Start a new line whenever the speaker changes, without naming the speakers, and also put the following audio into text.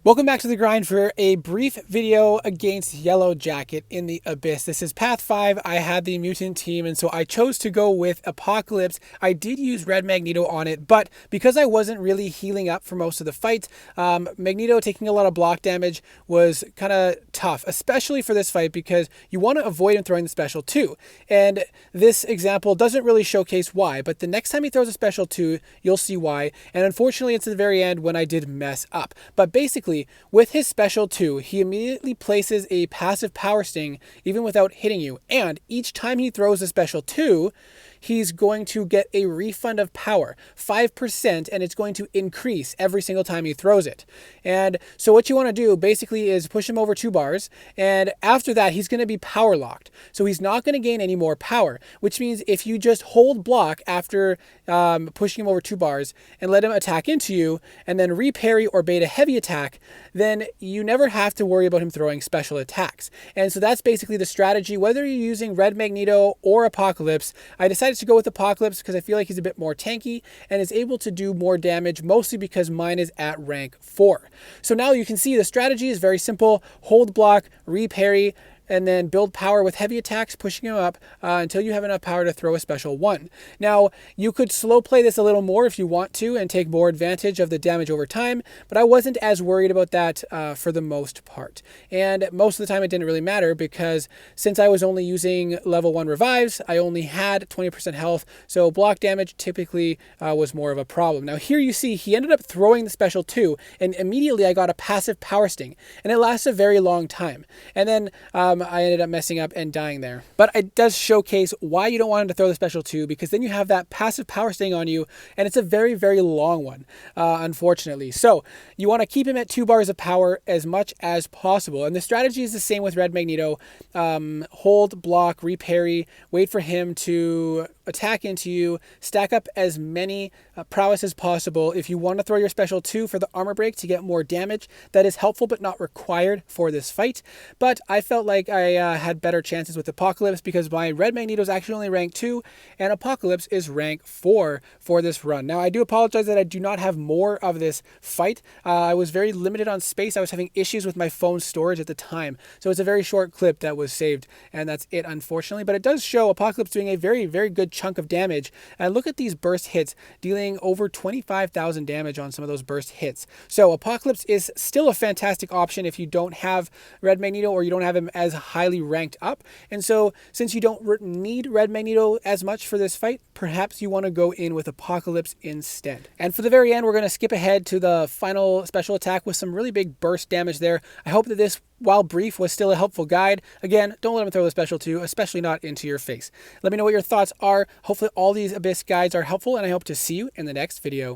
Welcome back to the grind for a brief video against Yellow Jacket in the Abyss. This is Path 5. I had the mutant team, and so I chose to go with Apocalypse. I did use Red Magneto on it, but because I wasn't really healing up for most of the fight, Magneto taking a lot of block damage was kind of tough, especially for this fight because you want to avoid him throwing the special 2. And this example doesn't really showcase why, but the next time he throws a special 2, you'll see why. And unfortunately, it's at the very end when I did mess up. But basically, with his special 2, he immediately places a passive power sting even without hitting you. And each time he throws a special 2, he's going to get a refund of power, 5%, and it's going to increase every single time he throws it. And so what you want to do basically is push him over 2 bars, and after that he's going to be power locked. So he's not going to gain any more power, which means if you just hold block after pushing him over 2 bars and let him attack into you, and then reparry or bait a heavy attack, then you never have to worry about him throwing special attacks. And so that's basically the strategy. Whether you're using Red Magneto or Apocalypse, I decided to go with Apocalypse because I feel like he's a bit more tanky and is able to do more damage, mostly because mine is at rank 4. So now you can see the strategy is very simple. Hold block, reparry, and then build power with heavy attacks, pushing him up until you have enough power to throw a special 1. Now, you could slow play this a little more if you want to and take more advantage of the damage over time, but I wasn't as worried about that for the most part. And most of the time it didn't really matter because since I was only using level 1 revives, I only had 20% health, so block damage typically was more of a problem. Now here you see he ended up throwing the special 2, and immediately I got a passive power sting, and it lasts a very long time. And then I ended up messing up and dying there. But it does showcase why you don't want him to throw the special 2, because then you have that passive power sting on you, and it's a very, very long one, unfortunately. So you want to keep him at 2 bars of power as much as possible. And the strategy is the same with Red Magneto. Hold, block, reparry, wait for him to attack into you, stack up as many prowess as possible. If you want to throw your special 2 for the armor break to get more damage, that is helpful but not required for this fight. But I felt like I had better chances with Apocalypse because my Red Magneto is actually only rank 2 and Apocalypse is rank 4 for this run. Now I do apologize that I do not have more of this fight. I was very limited on space. I was having issues with my phone storage at the time. So it's a very short clip that was saved, and that's it, unfortunately. But it does show Apocalypse doing a very, very good chunk of damage. And look at these burst hits, dealing over 25,000 damage on some of those burst hits. So Apocalypse is still a fantastic option if you don't have Red Magneto or you don't have him as highly ranked up. And so since you don't need Red Magneto as much for this fight, perhaps you want to go in with Apocalypse instead. And for the very end, we're going to skip ahead to the final special attack with some really big burst damage there. I hope that this, while brief, was still a helpful guide. Again, don't let him throw the special 2, especially not into your face. Let me know what your thoughts are. Hopefully all these Abyss guides are helpful, and I hope to see you in the next video.